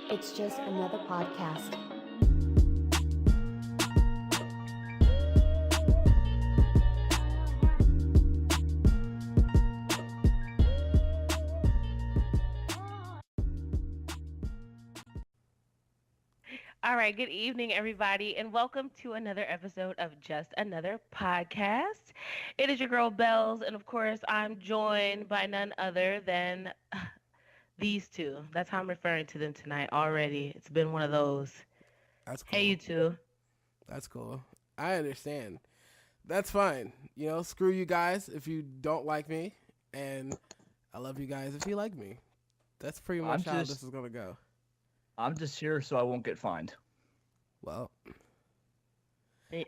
It's just another podcast. All right, good evening, everybody, and welcome to another episode of Just Another Podcast. It is your girl Bells, and of course, I'm joined by none other than these two. That's how I'm referring to them tonight already. It's been one of those. That's Hey, cool. you two. That's cool. I understand. That's fine. You know, screw you guys if you don't like me, and I love you guys if you like me. That's pretty much how this is gonna go. I'm just here so I won't get fined. Well, Hey,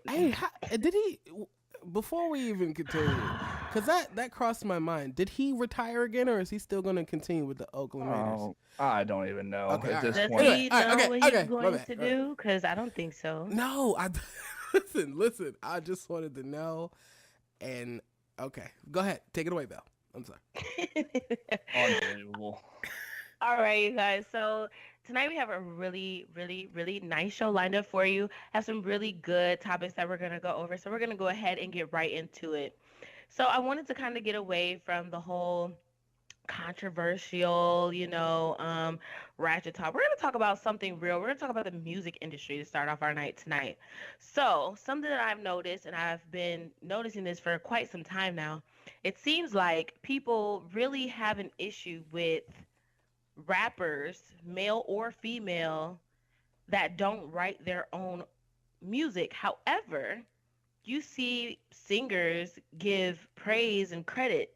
did he? Before we even continue, because that crossed my mind. Did he retire again, or is he still going to continue with the Oakland Raiders? Oh, I don't even know Okay, at this Does point. he know okay, what okay, he's my going bad, to my bad. do? Because I don't think so. No, listen. I just wanted to know, and okay, go ahead, take it away, Belle. I'm sorry. Unbelievable. All right, you guys. So tonight we have a really nice show lined up for you. Have some really good topics that we're going to go over. So we're going to go ahead and get right into it. So I wanted to kind of get away from the whole controversial, ratchet talk. We're going to talk about something real. We're going to talk about the music industry to start off our night tonight. So something that I've noticed, and I've been noticing this for quite some time now, it seems like people really have an issue with rappers, male or female, that don't write their own music. However, you see singers give praise and credit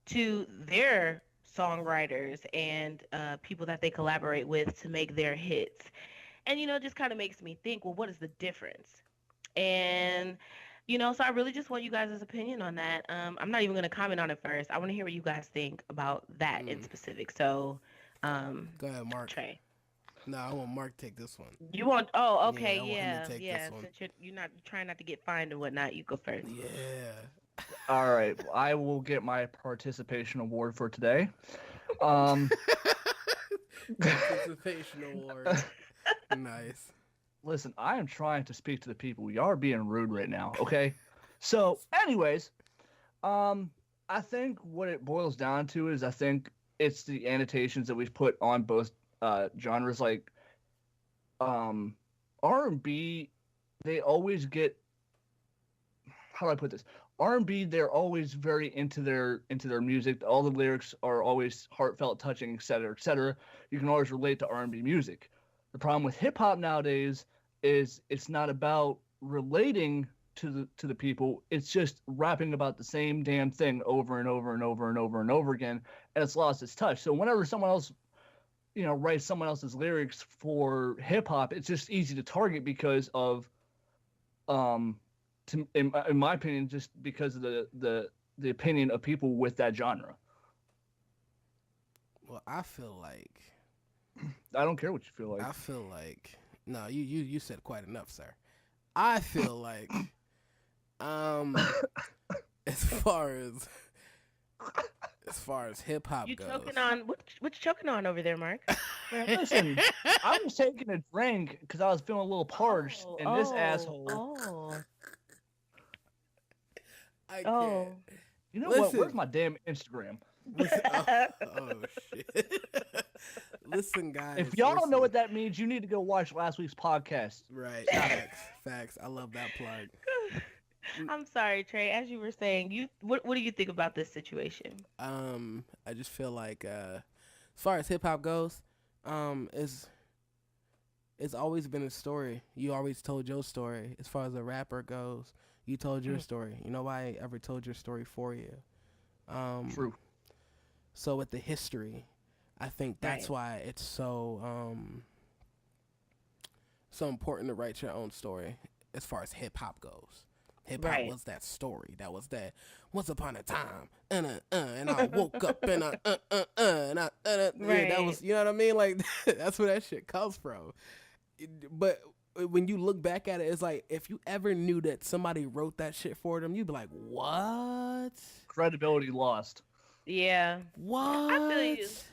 to their songwriters and people that they collaborate with to make their hits. And, it just kind of makes me think, well, what is the difference? And, so I really just want you guys' opinion on that. I'm not even going to comment on it first. I want to hear what you guys think about that in specific. So, Go ahead, Mark. Trey. No, I want Mark to take this one. You want? Oh, okay, Yeah, I want him to take this one. Since you're not trying not to get fined and whatnot, you go first. Yeah. All right, I will get my participation award for today. Participation award. Nice. Listen, I am trying to speak to the people. Y'all are being rude right now, okay? So, anyways, I think what it boils down to is I think it's the annotations that we've put on both genres. Like R&B, they always get, how do I put this? R&B, they're always very into their music. All the lyrics are always heartfelt, touching, etc., etc. You can always relate to R&B music. The problem with hip hop nowadays is it's not about relating to the people. It's just rapping about the same damn thing over and over and over and over and over again, and it's lost its touch. So whenever someone else, writes someone else's lyrics for hip hop, it's just easy to target because of, in my opinion, just because of the opinion of people with that genre. Well, I feel like I don't care what you feel like. no, you said quite enough, sir. I feel like as far as hip hop You goes. choking on what you choking on over there, Mark? Man, listen, I was taking a drink because I was feeling a little parched, and this asshole. Oh, I oh. can't. You know Listen. what? Where's my damn Instagram? Listen, oh shit. Listen, guys. If y'all don't know listen. what that means, you need to go watch last week's podcast. Right. Facts. I love that plug. I'm sorry, Trey. As you were saying, what do you think about this situation? I just feel like as far as hip hop goes, it's always been a story. You always told your story. As far as a rapper goes, you told your story. Nobody ever told your story for you. True. So with the history, I think that's why it's so important to write your own story as far as hip hop goes. Hip hop was that story. That was that. Once upon a time, and I woke up and yeah, that was, you know what I mean? Like that's where that shit comes from. But when you look back at it, it's like if you ever knew that somebody wrote that shit for them, you'd be like, what? Credibility lost. Yeah. I feel you. What?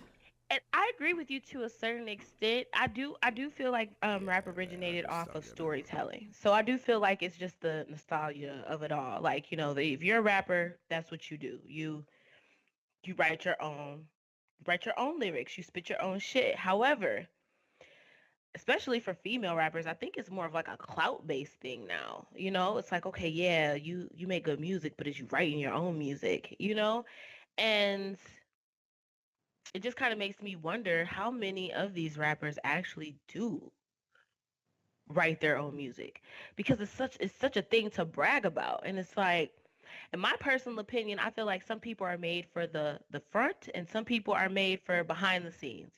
And I agree with you to a certain extent. I do feel like rap Yeah, originated off of nostalgia now. storytelling. So I do feel like it's just the nostalgia of it all. Like, if you're a rapper, that's what you do. You write your own lyrics, you spit your own shit. However, especially for female rappers, I think it's more of like a clout based thing now. It's like, okay, yeah, you make good music, but is you writing your own music? And it just kind of makes me wonder how many of these rappers actually do write their own music, because it's such a thing to brag about. And it's like, in my personal opinion, I feel like some people are made for the front and some people are made for behind the scenes.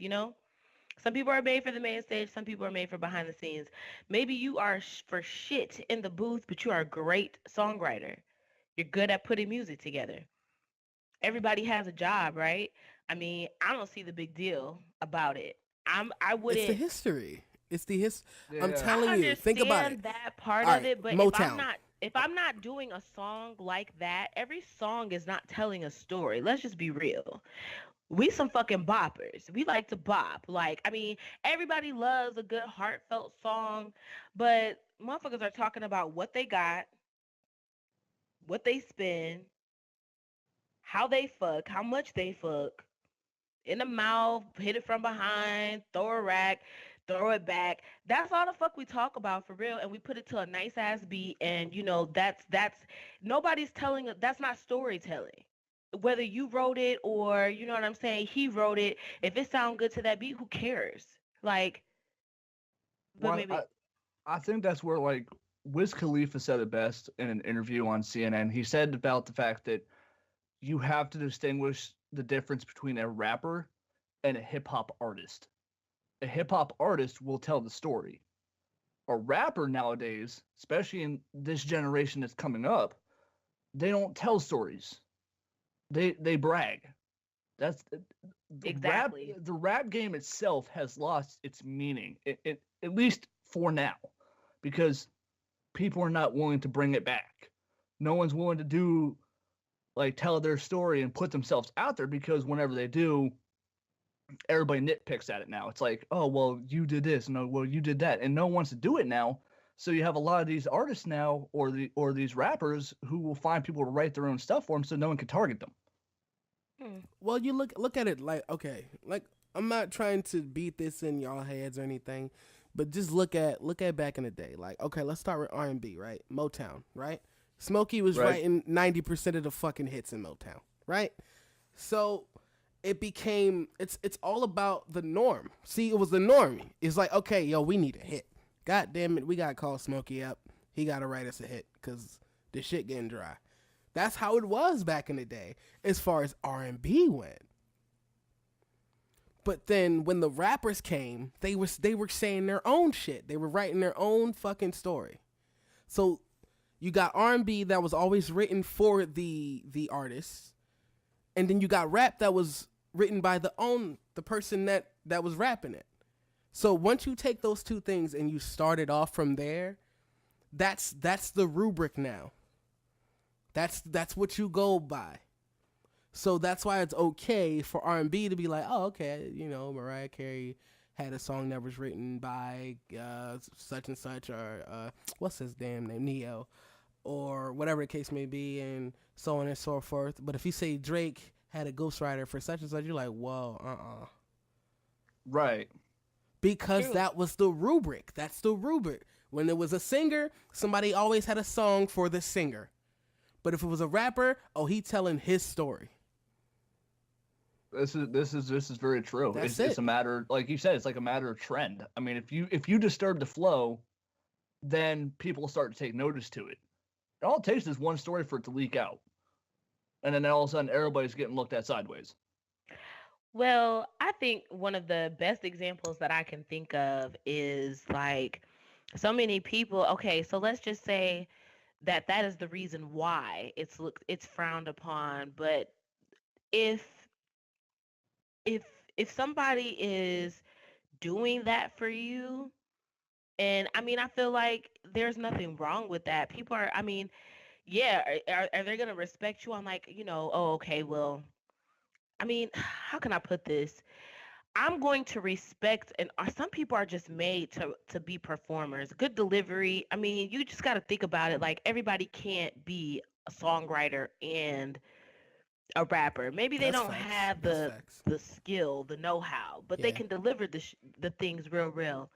Some people are made for the main stage, some people are made for behind the scenes. Maybe you are for shit in the booth, but you are a great songwriter. You're good at putting music together. Everybody has a job, right? I mean, I don't see the big deal about it. I It's the wouldn't. history. It's the his. I'm Yeah. telling I you. Think about it. understand that part All of right, it, but if I'm Motown. not if I'm not doing a song like that, every song is not telling a story. Let's just be real. We some fucking boppers. We like to bop. Like, I mean, everybody loves a good heartfelt song, but motherfuckers are talking about what they got, what they spend, how they fuck, how much they fuck, in the mouth, hit it from behind, throw a rack, throw it back. That's all the fuck we talk about for real, and we put it to a nice ass beat, and that's nobody's telling. That's not storytelling. Whether you wrote it or you know what I'm saying, he wrote it. If it sounds good to that beat, who cares? Like, but Well, maybe. I think that's where like Wiz Khalifa said it best in an interview on CNN. He said about the fact that you have to distinguish the difference between a rapper and a hip hop artist. A hip hop artist will tell the story. A rapper nowadays, especially in this generation that's coming up, they don't tell stories. They brag. That's Exactly. the rap game itself has lost its meaning. It at least for now, because people are not willing to bring it back. No one's willing to do like tell their story and put themselves out there, because whenever they do, everybody nitpicks at it now. It's like, oh well, you did this, no, well you did that, and no one wants to do it now. So you have a lot of these artists now, or these rappers who will find people to write their own stuff for them, so no one can target them. Hmm. Well, you look at it like, okay, like I'm not trying to beat this in y'all heads or anything, but just look at back in the day. Like, okay, let's start with R&B, right? Motown, right? Smokey was Right. writing 90% of the fucking hits in Motown, right? So it became it's all about the norm. See, it was the norm. It's like, okay, yo, we need a hit. God damn it, we gotta call Smokey up. He gotta write us a hit because the shit getting dry. That's how it was back in the day as far as R&B went. But then when the rappers came, they were saying their own shit. They were writing their own fucking story. So you got R&B that was always written for the artists, and then you got rap that was written by the person that was rapping it. So once you take those two things and you start it off from there, that's the rubric now. That's what you go by. So that's why it's okay for R&B to be like, oh, okay, Mariah Carey had a song that was written by such and such, or what's his damn name, Neo, or whatever the case may be, and so on and so forth. But if you say Drake had a ghostwriter for such and such, you're like, whoa, Right. because True. that was the rubric. That's the rubric. When there was a singer, somebody always had a song for the singer. But if it was a rapper, oh, he telling his story. This is very true. That's It's it. a matter, like you said, it's like a matter of trend. I mean, if you disturb the flow, then people will start to take notice to it. All it takes is one story for it to leak out, and then all of a sudden everybody's getting looked at sideways. Well, I think one of the best examples that I can think of is like so many people. Okay, so let's just say that is the reason why it's frowned upon. But if if if somebody is doing that for you, and I mean, I feel like there's nothing wrong with that. People are, I mean, yeah, are they gonna respect you on, like, oh, okay, well, I mean, how can I put this? I'm going to respect, and some people are just made to be performers. Good delivery. I mean, you just got to think about it. Like everybody can't be a songwriter and a rapper. Maybe they That's don't facts. have That's facts. the skill, the know-how, but they Yeah. can deliver the things real.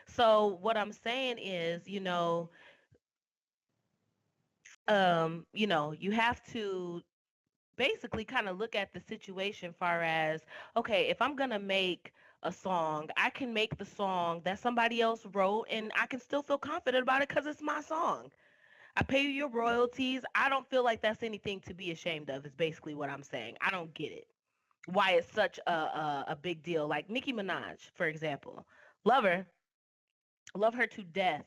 So what I'm saying is, you have to basically kind of look at the situation far as, okay, if I'm going to make a song, I can make the song that somebody else wrote and I can still feel confident about it cuz it's my song. I pay you your royalties. I don't feel like that's anything to be ashamed of. Is basically what I'm saying. I don't get it. Why it's such a big deal. Like Nicki Minaj, for example. Love her. Love her to death.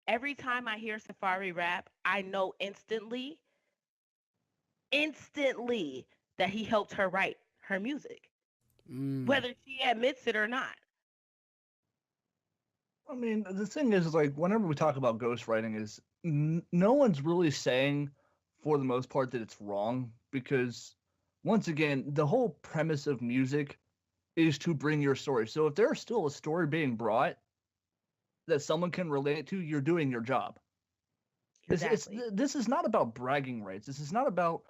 Every time I hear Safari rap, I know instantly that he helped her write her music, Mm. whether she admits it or not. I mean, the thing is, like, whenever we talk about ghostwriting, is no one's really saying, for the most part, that it's wrong because, once again, the whole premise of music is to bring your story. So if there's still a story being brought that someone can relate to, you're doing your job. Exactly. This is not about bragging rights. This is not about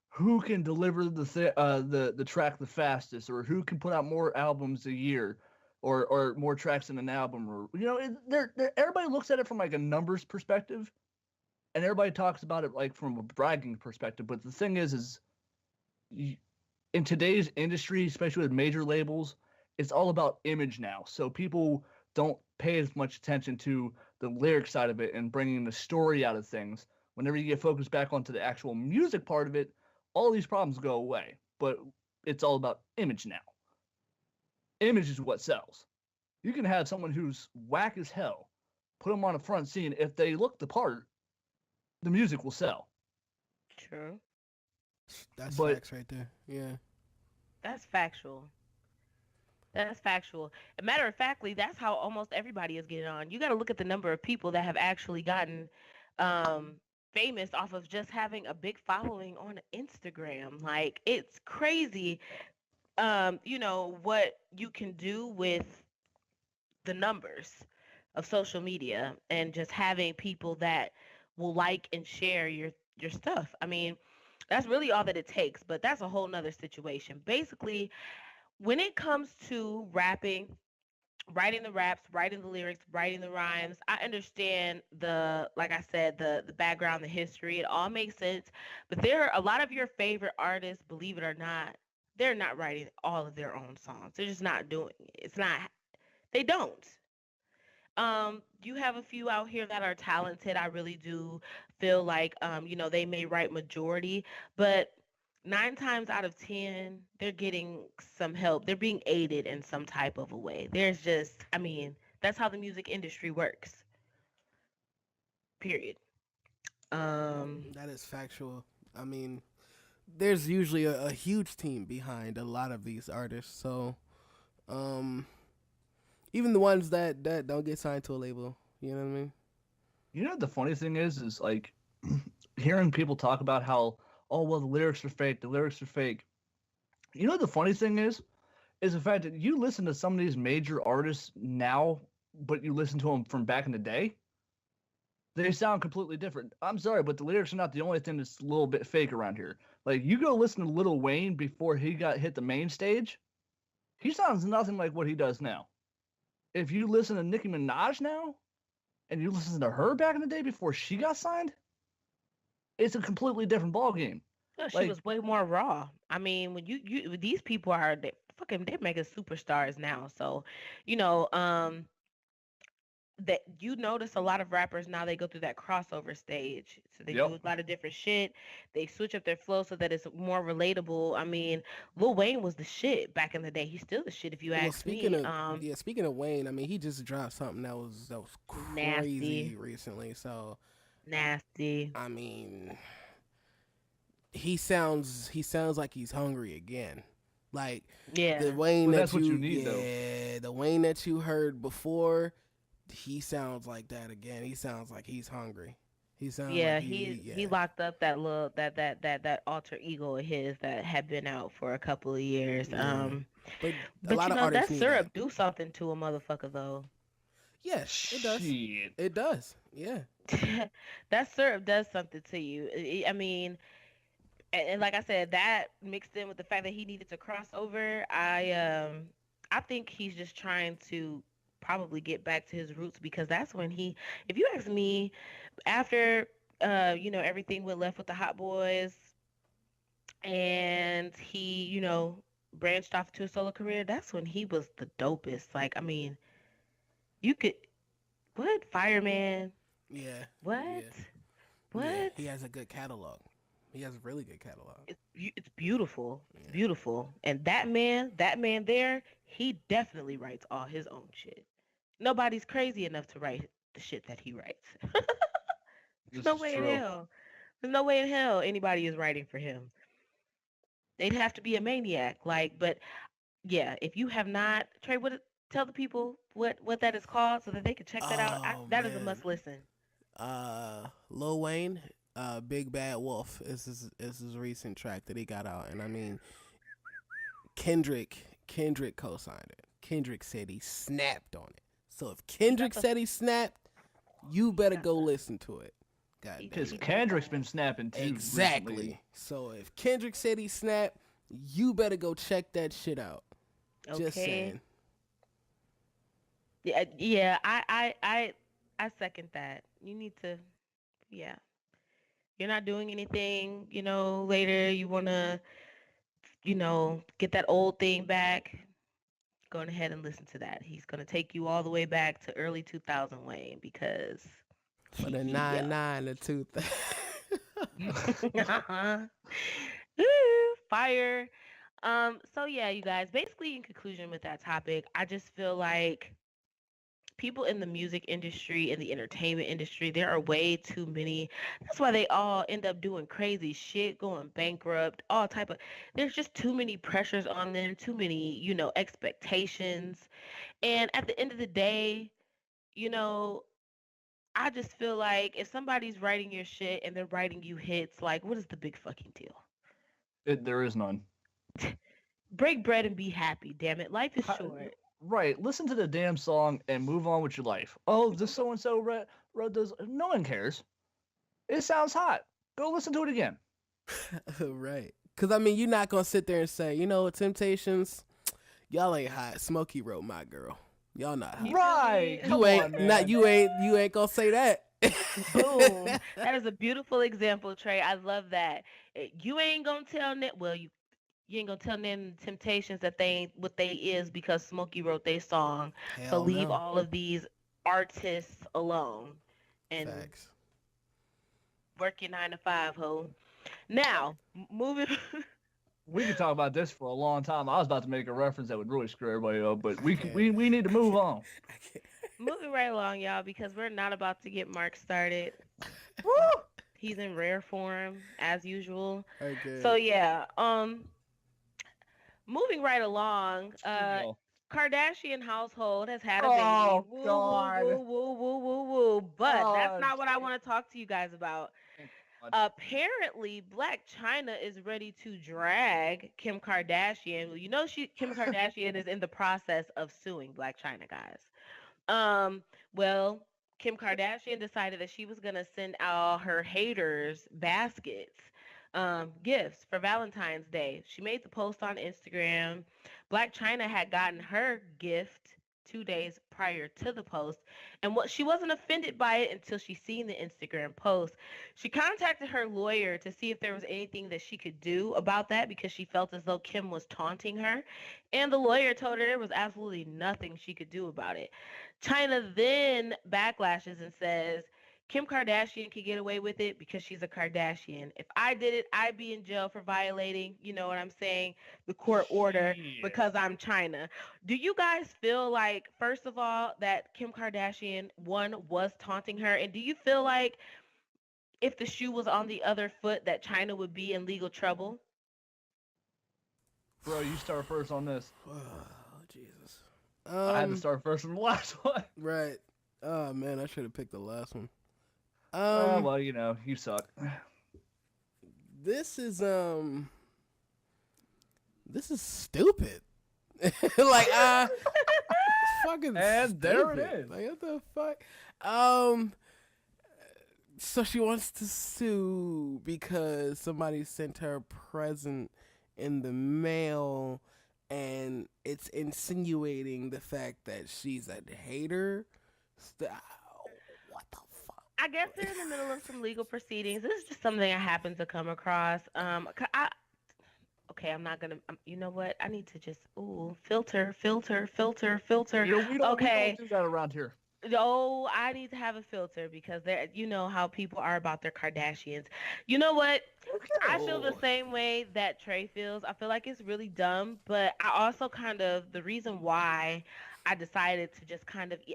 who can deliver the track the fastest, or who can put out more albums a year, or more tracks in an album, or everybody looks at it from like a numbers perspective, and everybody talks about it like from a bragging perspective. But the thing is you, in today's industry, especially with major labels, it's all about image now. So people don't pay as much attention to the lyric side of it and bringing the story out of things. Whenever you get focused back onto the actual music part of it, all these problems go away. But it's all about image now. Image is what sells. You can have someone who's whack as hell, put them on a front scene. If they look the part, the music will sell. True. That's But facts right there. Yeah. That's factual. That's factual. A matter of factly, that's how almost everybody is getting on. You got to look at the number of people that have actually gotten um, famous off of just having a big following on Instagram. Like it's crazy, what you can do with the numbers of social media and just having people that will like and share your stuff. I mean, that's really all that it takes, but that's a whole nother situation. Basically, when it comes to rapping, writing the raps, writing the lyrics, writing the rhymes, I understand like I said, the background, the history, it all makes sense. But there are a lot of your favorite artists, believe it or not, they're not writing all of their own songs. They're just not doing it. It's not, they don't. You have a few out here that are talented. I really do feel like, they may write majority, but 9 times out of 10, they're getting some help. They're being aided in some type of a way. There's just, I mean, that's how the music industry works. Period. Um, That is factual. I mean, there's usually a huge team behind a lot of these artists. So, um, even the ones that don't get signed to a label, you know what I mean? the funny thing is like hearing people talk about how, oh well, the lyrics are fake, the lyrics are fake. The funny thing is the fact that you listen to some of these major artists now, but you listen to them from back in the day, they sound completely different. I'm sorry, but the lyrics are not the only thing that's a little bit fake around here. Like you go listen to Lil Wayne before he got hit the main stage, he sounds nothing like what he does now. If you listen to Nicki Minaj now, and you listen to her back in the day before she got signed, it's a completely different ballgame. no, she Like, was way more raw. I mean, when these people are they're making superstars now. So, you know, that you notice a lot of rappers now they go through that crossover stage. So they yep. do a lot of different shit. They switch up their flow so that it's more relatable. I mean, Lil Wayne was the shit back in the day. He's still the shit if you Well, ask me. speaking of Wayne, I mean, he just dropped something that was crazy Nasty, recently. So, nasty. I mean, he sounds like he's hungry again. Like the Yeah. Wayne Well, that that's what you you need, though. the Wayne that you heard before, he sounds like that again. He sounds like he's hungry. He sounds Yeah, like he locked up that little that alter ego of his that had been out for a couple of years. yeah. But a But lot you of know that artists need that. syrup do something to a motherfucker though. Yeah, it does. Shit. It does. Yeah. That syrup does something to you. I mean, and like I said, that mixed in with the fact that he needed to cross over, I think he's just trying to probably get back to his roots because that's when he, if you ask me, after everything went left with the Hot Boys and he, branched off to a solo career, that's when he was the dopest. Like, I mean, you could what? Fireman? Yeah. What? Yeah. Yeah. What? He has a good catalog. He has a really good catalog. It's beautiful. It's Yeah. beautiful. And that man there, he definitely writes all his own shit. Nobody's crazy enough to write the shit that he writes. There's This no is way in true. hell. There's no way in hell anybody is writing for him. They'd have to be a maniac. Like, but yeah, if you have not, Trey, tell the people what that is called so that they can check that out. Oh That is a man. must listen. Lil Wayne, Big Bad Wolf is his recent track that he got out, and I mean Kendrick co-signed it. Kendrick said he snapped on it. So if Kendrick said he snapped, you better go listen to it. God damn Because it. Kendrick's been snapping too. Exactly. Recently. So if Kendrick said he snapped, you better go check that shit out. Just Okay. saying. Yeah. I second that. You need to. Yeah. You're not doing anything. Later you wanna, get that old thing back. Go ahead and listen to that. He's gonna take you all the way back to early 2000 Wayne because. For the Yeah. 9-9 to 2000. Woo, fire. So yeah, you guys, basically in conclusion with that topic, I just feel like people in the music industry, in the entertainment industry, there are way too many. That's why they all end up doing crazy shit, going bankrupt, all type of. There's just too many pressures on them, too many, expectations. And at the end of the day, you know, I just feel like if somebody's writing your shit and they're writing you hits, like, what is the big fucking deal? There is none. Break bread and be happy, damn it. Life is How- short. Right. Listen to the damn song and move on with your life. Oh, this so and so wrote this. No one cares. It sounds hot. Go listen to it again. Right. Because, I mean, you're not going to sit there and say, Temptations, y'all ain't hot. Smokey wrote My Girl. Y'all not hot. Right. Come You ain't, on, man. not, you ain't going to say that. Boom. That is a beautiful example, Trey. I love that. You ain't gonna tell you ain't gonna tell them Temptations that they ain't what they is because Smokey wrote their song. So Hell leave no. all of these artists alone and Facts. work your 9 to 5, ho. Now, moving. We could talk about this for a long time. I was about to make a reference that would really screw everybody up, but we can't. we need to move on. I can't. Moving right along, y'all, because we're not about to get Mark started. Woo! He's in rare form as usual. Okay. So yeah, moving right along, No. Kardashian household has had a Oh, baby. Woo, God. woo, woo, woo, woo, woo. But Oh, that's not what I want to talk to you guys about. God. Apparently, Black China is ready to drag Kim Kardashian. Well, Kim Kardashian is in the process of suing Black China, guys. Well, Kim Kardashian decided that she was gonna send all her haters baskets, gifts for Valentine's Day. She made the post on Instagram. Black China had gotten her gift 2 days prior to the post, and she wasn't offended by it until she seen the Instagram post. She contacted her lawyer to see if there was anything that she could do about that because she felt as though Kim was taunting her, and the lawyer told her there was absolutely nothing she could do about it. China then backlashes and says, Kim Kardashian can get away with it because she's a Kardashian. If I did it, I'd be in jail for violating, you know what I'm saying, the court order Shit. because I'm China. Do you guys feel like, first of all, that Kim Kardashian, one, was taunting her? And do you feel like if the shoe was on the other foot that China would be in legal trouble? Bro, you start first on this. Oh, Jesus. I had to start first on the last one. Right. Oh, man, I should have picked the last one. Well, you suck. This is stupid. Like fucking And stupid. there it is. Like what the fuck? So she wants to sue because somebody sent her a present in the mail and it's insinuating the fact that she's a hater. What the fuck? I guess they're in the middle of some legal proceedings. This is just something I happened to come across. Okay, I'm not gonna. You know what? I need to just filter. We don't Okay. do that around here. Oh, I need to have a filter because you know how people are about their Kardashians. You know what? I feel the same way that Trey feels. I feel like it's really dumb, but I also the reason why I decided to just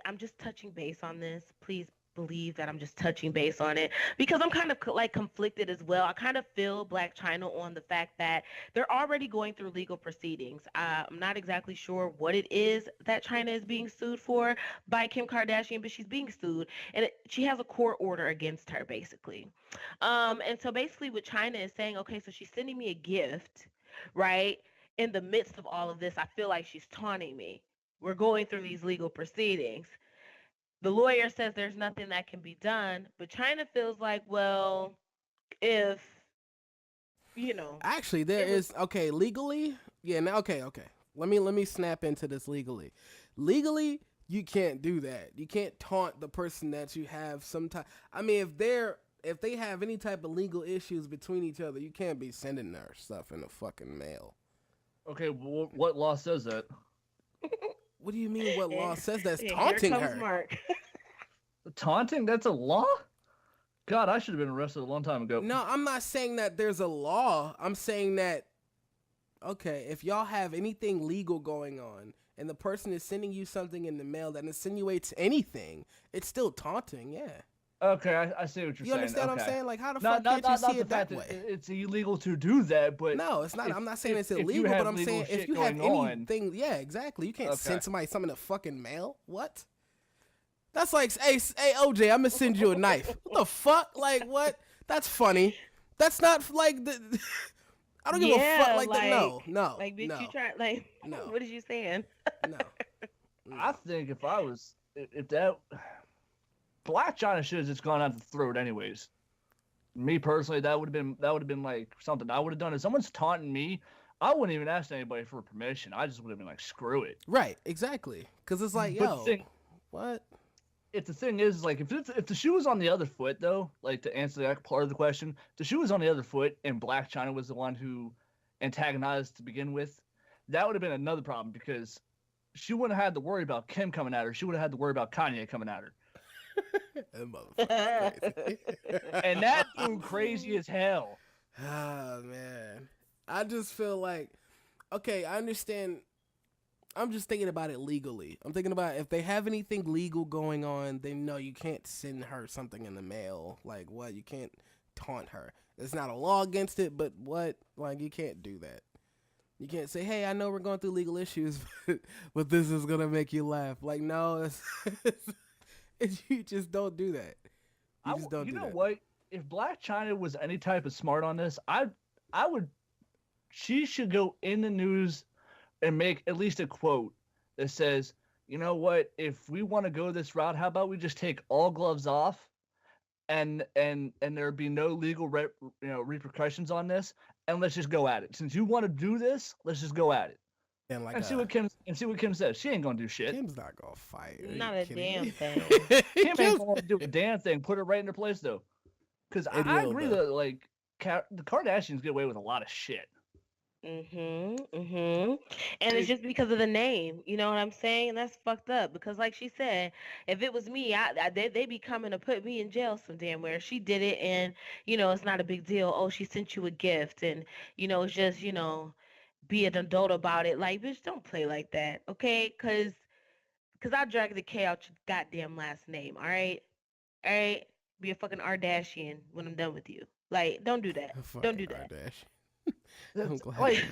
I'm just touching base on this. Please believe that I'm just touching base on it because I'm kind of like conflicted as well. I kind of feel Black China on the fact that they're already going through legal proceedings. I'm not exactly sure what it is that China is being sued for by Kim Kardashian, but she's being sued and she has a court order against her basically. And so basically what China is saying, okay, so she's sending me a gift, right? In the midst of all of this, I feel like she's taunting me. We're going through these legal proceedings. The lawyer says there's nothing that can be done, but China feels like, well, if Actually, there is legally. Yeah, now okay. Let me snap into this legally. Legally, you can't do that. You can't taunt the person that you have sometime. I mean, if they have any type of legal issues between each other, you can't be sending their stuff in the fucking mail. Okay, what law says that? What do you mean? What law says that's taunting here comes her? Mark. Taunting? That's a law? God, I should have been arrested a long time ago. No, I'm not saying that there's a law. I'm saying that, okay, if y'all have anything legal going on and the person is sending you something in the mail that insinuates anything, it's still taunting, yeah. Okay, I see what you're saying. You understand what I'm Okay. saying? Like, how the fuck can't you see it that way? It's illegal to do that, but No, it's not. I'm not saying it's if you illegal, have but I'm legal saying if shit you have going on- anything, yeah, exactly. You can't Okay. send somebody something in the fucking mail. What? That's like, hey, OJ, I'm gonna send you a knife. What the fuck? Like, what? That's funny. That's not like the. I don't give a fuck like that. No. Like, bitch, no, you try, like, No. what is you saying? no. I think if that Black China should have just gone out the throat anyways. Me personally, that would have been like something I would have done. If someone's taunting me, I wouldn't even ask anybody for permission. I just would have been like, screw it. Right, exactly. Because it's like, But yo, what? If the thing is, like, if the shoe was on the other foot, though, like, to answer that part of the question, the shoe was on the other foot and Black China was the one who antagonized to begin with, that would have been another problem because she wouldn't have had to worry about Kim coming at her. She would have had to worry about Kanye coming at her. That motherfucker's crazy. And that dude crazy as hell. Ah, man. I just feel like, okay, I understand. I'm just thinking about it legally. I'm thinking about if they have anything legal going on, then no, you can't send her something in the mail. Like, what? You can't taunt her. There's not a law against it, but what? Like, you can't do that. You can't say, hey, I know we're going through legal issues, but this is going to make you laugh. Like, no, you just don't do that. You just don't do that. You know what? If Blac Chyna was any type of smart on this, I would. She should go in the news and make at least a quote that says, you know what? If we want to go this route, how about we just take all gloves off, and there be no legal repercussions on this, and let's just go at it. Since you want to do this, let's just go at it. And see what Kim says. She ain't gonna do shit. Kim's not gonna fight. Not a damn thing. Kim ain't gonna do a damn thing. Put her right in her place though. Because I agree that like the Kardashians get away with a lot of shit. And it's just because of the name, you know what I'm saying? And that's fucked up because, like she said, if it was me, they'd be coming to put me in jail some damn where. She did it, and it's not a big deal. Oh, she sent you a gift, and it's just be an adult about it. Like, bitch, don't play like that, okay? Cause I drag the K out your goddamn last name, all right? Be a fucking Kardashian when I'm done with you. Like, don't do that. Don't do that. Like,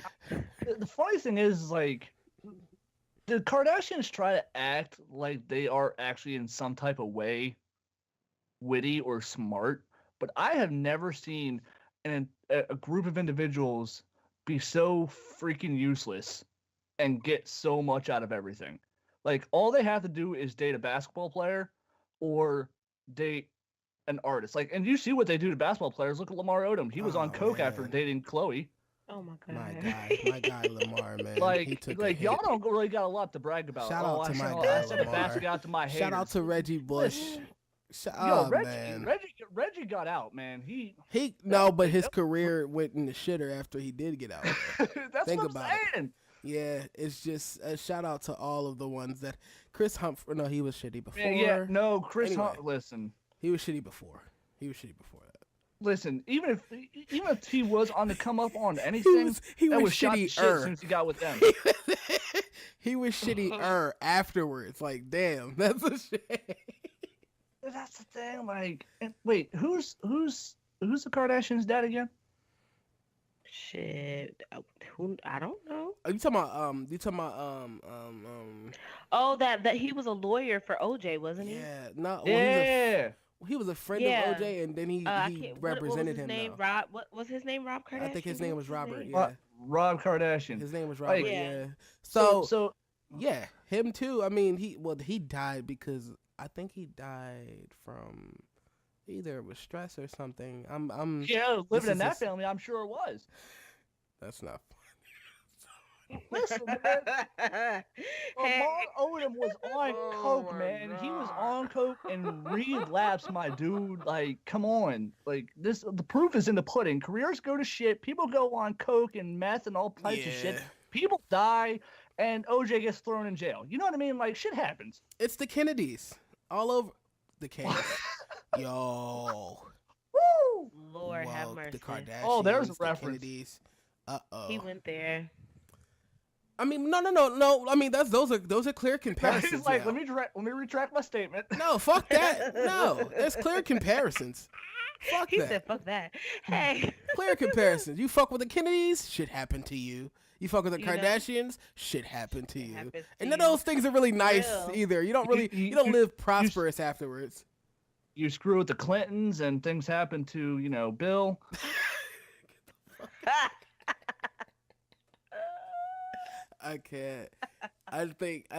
the funny thing is, like, the Kardashians try to act like they are actually in some type of way witty or smart, but I have never seen a group of individuals be so freaking useless and get so much out of everything. Like, all they have to do is date a basketball player or date an artist. Like, and you see what they do to basketball players. Look at Lamar Odom. He was on coke after dating Chloe. Oh my god. My guy Lamar, man. Like, he took y'all don't really got a lot to brag about. Shout out to my I guy sent a Lamar. basket out to my haters. Shout out to Reggie Bush. Man. Reggie got out, man. But his career went in the shitter after he did get out. That's Think what I'm about saying. Yeah, it's just a shout out to all of the ones that Chris Humphrey. No, he was shitty before. No, Chris Anyway. Listen, He was shitty before. That. Listen, even if he was on the come up on anything, he that was was shot to shit as soon as he got with them. He was shitty afterwards. Like, damn, that's a shame. That's the thing. Like, wait, who's the Kardashians' dad again? Shit, who? I don't know. Are you talking about Oh, that he was a lawyer for OJ, wasn't he? Yeah, no. Well, Yeah. he was a friend Yeah. of OJ, and then he represented what was his him. name? Though. What was his name? Rob Kardashian. I think his name was Robert. name? Yeah, Rob Kardashian. his name was Robert. Like, yeah. So Yeah, him too. I mean, he died because I think he died from either it was stress or something. I'm living in that is- family, I'm sure it was. That's not Listen, man, Lamar Odom was on coke, man. He was on coke and relapsed, my dude. Like, come on. Like, the proof is in the pudding. Careers go to shit. People go on coke and meth and all types of shit. People die, and OJ gets thrown in jail. You know what I mean? Like, shit happens. It's the Kennedys all over the Kennedys. Yo. Woo! Lord have Whoa, mercy. the Kardashians. Oh, there's a the reference. Kennedys. Uh-oh. He went there. I mean, no. I mean, those are clear comparisons. He's like, now. let me retract my statement. No, fuck that. No, there's clear comparisons. Fuck He that. said, "Fuck that." Hey. Clear comparisons. You fuck with the Kennedys, shit happened to you. You fuck with the You know? Kardashians, shit happened to you. happens to And none you. of those things are really nice Real. either. You don't really, you don't live prosperous afterwards. You screw with the Clintons, and things happen to, Bill. I can't. I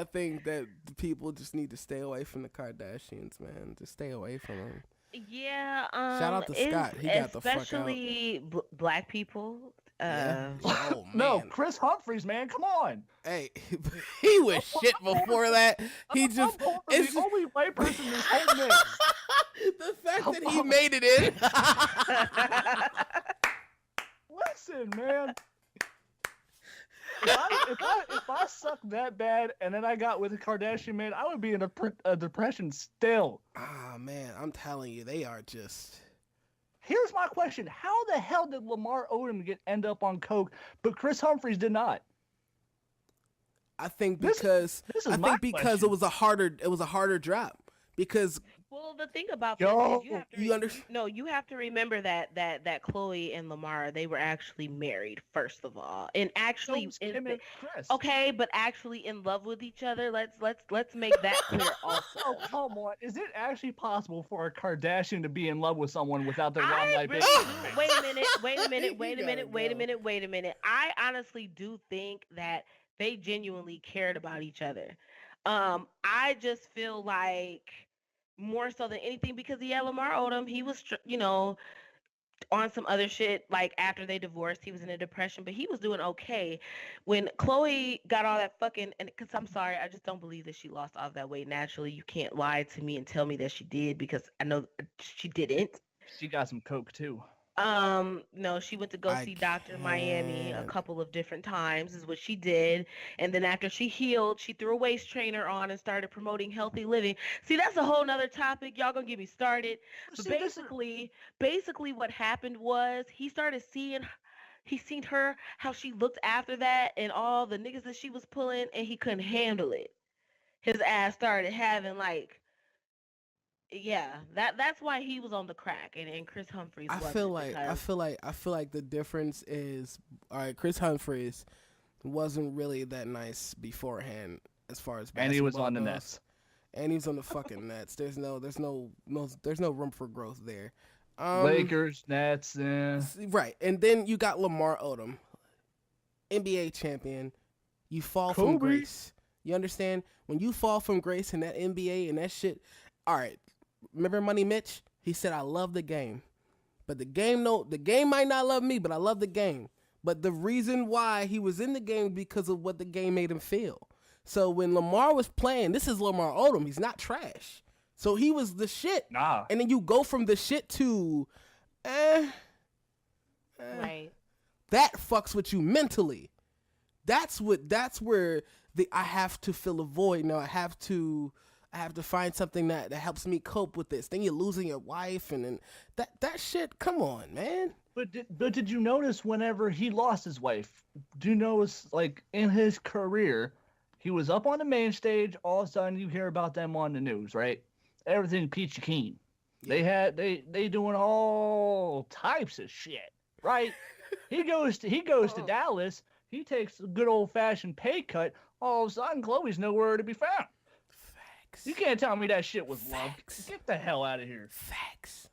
think that the people just need to stay away from the Kardashians, man. Just stay away from them. Yeah. Shout out to Scott. He got the fuck out. Especially black people. Yeah. Oh, No, man. Chris Humphries, man, come on. Hey, he was shit before that. He just I'm it's the only white person in this whole mix. the fact that he made it in. Listen, man. If I sucked that bad and then I got with a Kardashian man, I would be in a depression still. Ah, man, I'm telling you, they are just. Here's my question: how the hell did Lamar Odom end up on coke, but Chris Humphries did not? I think This because is I my think because question. it was a harder drop because Well, the thing about Yo, this is you have to remember that Chloe and Lamar, they were actually married first of all, and actually So was Kim and Chris. okay, but actually in love with each other. Let's make that clear also. Oh, come on. Is it actually possible for a Kardashian to be in love with someone without their I limelight? really baby? do. Wait a minute. Wait a minute. You Wait a gotta minute. Wait a go. minute. Wait a minute. I honestly do think that they genuinely cared about each other. I just feel like more so than anything because Lamar Odom, he was on some other shit. Like after they divorced, he was in a depression, but he was doing okay. When Chloe got all that fucking, and because I'm sorry, I just don't believe that she lost all of that weight naturally. You can't lie to me and tell me that she did because I know she didn't. She got some coke too. No, she went to go I see Dr. Miami a can't. couple of different times is what she did. And then after she healed, she threw a waist trainer on and started promoting healthy living. See, that's a whole nother topic. Y'all gonna get me started. But See, this is- basically what happened was he seen her, how she looked after that and all the niggas that she was pulling, and he couldn't handle it. His ass started having that's why he was on the crack and Chris Humphries I wasn't feel like the difference is all right. Chris Humphries wasn't really that nice beforehand, as far as basketball And he was on the goes. Nets. And he's on the fucking Nets. There's no room for growth there. Lakers, Nets, right. And then you got Lamar Odom, NBA champion. You fall from grace. You understand? When you fall from grace in that NBA and that shit. All right. Remember Money Mitch? He said, "I love the game, but the game might not love me, but I love the game." But the reason why he was in the game because of what the game made him feel. So when Lamar was playing, this is Lamar Odom. He's not trash. So he was the shit. Nah. And then you go from the shit to, Right. That fucks with you mentally. That's where I have to fill a void. Now I have to find something that helps me cope with this. Then you're losing your wife and then that shit. Come on, man. But did you notice whenever he lost his wife? Do you notice, like, in his career, he was up on the main stage. All of a sudden, you hear about them on the news, right? Everything peachy keen. Yeah. They doing all types of shit, right? he goes to Dallas. He takes a good old fashioned pay cut. All of a sudden, Chloe's nowhere to be found. Facts. You can't tell me that shit was love. Facts. Get the hell out of here. Facts.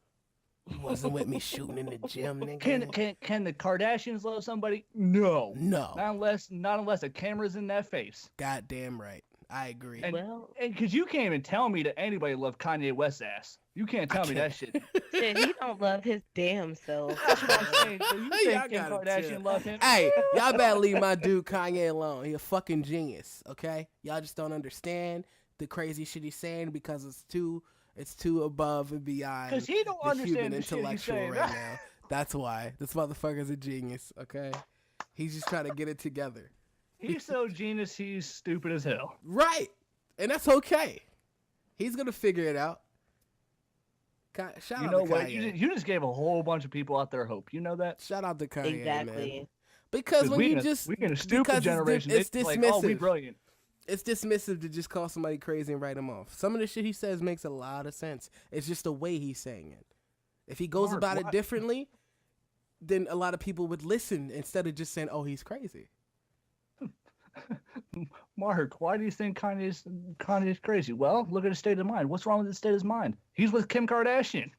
He wasn't with me shooting in the gym, nigga. Can the Kardashians love somebody? No. No. Not unless a camera's in that face. Goddamn right. I agree. And because you can't even tell me that anybody loved Kanye West's ass. You can't tell me that shit. Shit, he don't love his damn self. That's what I'm saying. So you think Kim Kardashian love him? Hey, y'all better leave my dude Kanye alone. He a fucking genius, okay? Y'all just don't understand the crazy shit he's saying because it's too above and beyond. Because he don't the understand human the shit he's intellectual saying. right now. That's why. This motherfucker's a genius, okay? He's just trying to get it together. He's so genius, he's stupid as hell. Right. And that's okay. He's going to figure it out. Shout out to Kanye. You just gave a whole bunch of people out there hope. You know that? Shout out to Kanye, Exactly. man. Because when you just... We're in a stupid generation. It's dismissive. Like, oh, we brilliant. It's dismissive to just call somebody crazy and write him off. Some of the shit he says makes a lot of sense. It's just the way he's saying it. If he goes about it differently, then a lot of people would listen instead of just saying, "Oh, he's crazy." Mark, why do you think Kanye's crazy? Well, look at his state of mind. What's wrong with his state of mind? He's with Kim Kardashian.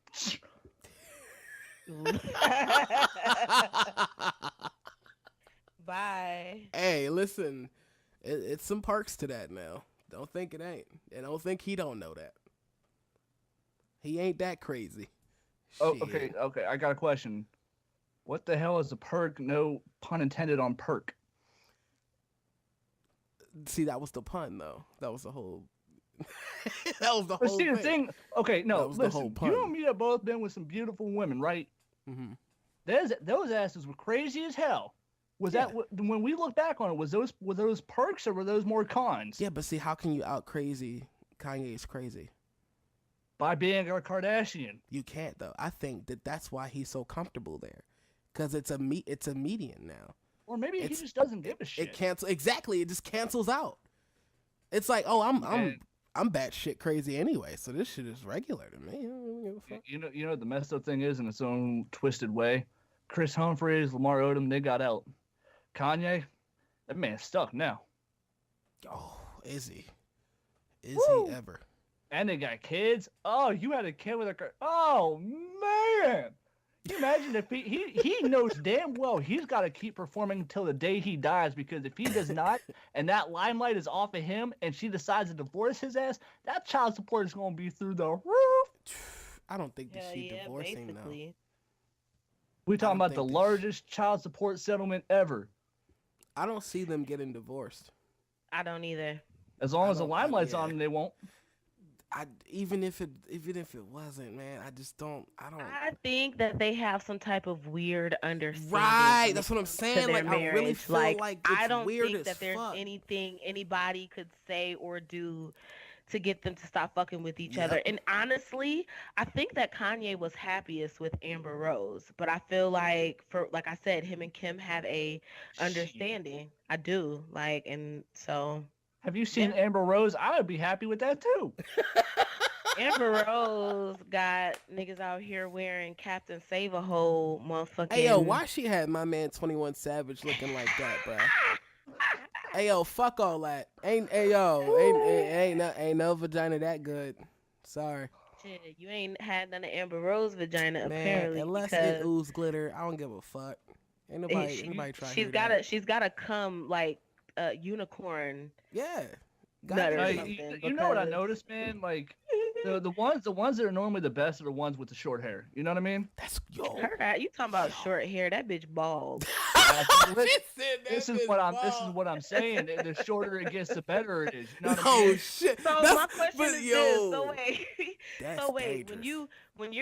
Bye. Hey, listen, it's some perks to that now. Don't think it ain't. And don't think he don't know that. He ain't that crazy. Oh, Shit. okay. I got a question. What the hell is a perk? No pun intended on perk. See, that was the pun, though. That was the whole. That was the whole. But see, the thing. Okay, no, that was the whole listen. pun. You and me have both been with some beautiful women, right? Mm-hmm. Those asses were crazy as hell. Was that when we look back on it? Were those perks or were those more cons? Yeah, but see, how can you out crazy Kanye's crazy? By being a Kardashian. You can't though. I think that's why he's so comfortable there, because it's a median now. Or maybe he just doesn't give a shit. It just cancels out. It's like, oh, I'm batshit crazy anyway, so this shit is regular to me. I don't give a fuck. You know the messed up thing is, in its own twisted way, Chris Humphries, Lamar Odom, they got out. Kanye, that man's stuck now. Oh, is he? Is Woo! he ever? And they got kids. Oh, you had a kid with a... Oh, man. Can you imagine if he knows damn well he's got to keep performing until the day he dies, because if he does not, and that limelight is off of him, and she decides to divorce his ass, that child support is going to be through the roof. I don't think that she's divorcing basically. though. We're talking about the largest child support settlement ever. I don't see them getting divorced. I don't either. As long as the limelight's on them, they won't. Even if it wasn't, man, I don't. I think that they have some type of weird understanding. Right, that's what I'm saying. To like, their I really feel like it's I don't weird think as that there's fuck. anything anybody could say or do to get them to stop fucking with each other. And honestly, I think that Kanye was happiest with Amber Rose, but I feel like, like I said, him and Kim have a understanding. I do, and so. Have you seen Amber Rose? I would be happy with that too. Amber Rose got niggas out here wearing Captain Save-A-Hole motherfucking... Hey, yo, why she had my man 21 Savage looking like that, bro? Hey yo, fuck all that. Ain't no vagina that good. Sorry. Shit, you ain't had none of Amber Rose vagina Man, apparently unless it because ooze glitter, I don't give a fuck. Ain't nobody try to hear that. she's gotta come like a unicorn Yeah. nut or Goddamn. something. You know what I because- noticed, man? Like the ones that are normally the best are the ones with the short hair. You know what I mean? That's yo. You talking about short hair? That bitch bald. This is what I'm saying. The shorter it gets, the better it is. You know what No I mean? shit. So That's, my question but, is yo, this. So wait. that's So wait. dangerous. When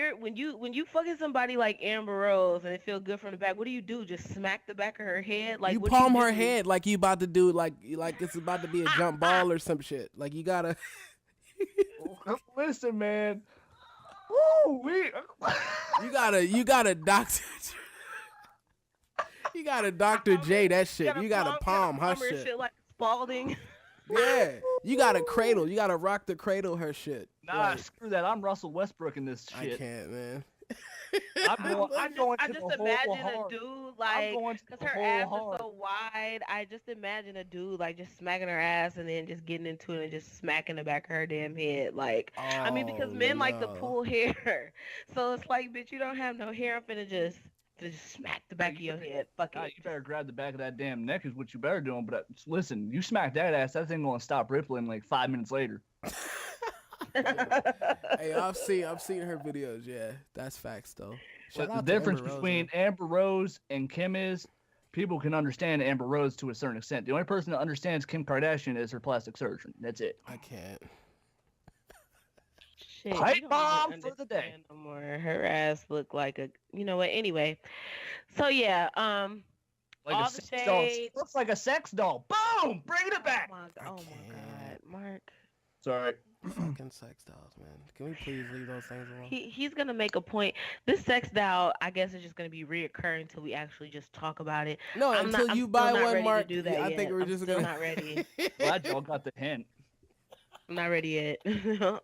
you fucking somebody like Amber Rose and it feel good from the back, what do? Just smack the back of her head? Like you what palm you her do? head like you about to do like it's about to be a jump ball or some shit. Like you gotta. Listen, man. Woo, You gotta doctor. You gotta Dr. J that shit. You gotta palm her shit. like Spalding. Yeah, you gotta cradle. You gotta rock the cradle her shit. Nah, Like, screw that. I'm Russell Westbrook in this I shit. can't, man. I'm going I to just the whole imagine hard. a dude I'm like, going to cause the her whole ass hard. is so wide. I just imagine a dude like just smacking her ass and then just getting into it and just smacking the back of her damn head. Like, I mean, because men like to no. pull hair, so it's like, bitch, you don't have no hair. I'm finna just smack the back of your head. Fuck Nah, it. you better grab the back of that damn neck is what you better doing. But listen, you smack that ass, that thing gonna stop rippling like 5 minutes later. Hey, I've seen her videos. Yeah, that's facts though. Shout But out the to difference Amber Rose, between man. Amber Rose and Kim is people can understand Amber Rose to a certain extent. The only person that understands Kim Kardashian is her plastic surgeon. That's it. I can't. Shit, Pipe you don't bomb even for the day. understand no more. Her ass looked like a, you know what? Anyway, so yeah, Like all a the sex doll. shade. Looks like a sex doll. Boom! Bring it back. Oh my God, Mark. Sorry. Fucking sex dolls, man. Can we please leave those things alone? He's gonna make a point. This sex doll, I guess, is just gonna be reoccurring until we actually just talk about it. No, I'm until not, you I'm buy still not one, ready Mark. to do that I yet. think we're I'm just still gonna. not ready. Glad y'all got the hint. I'm not ready yet. I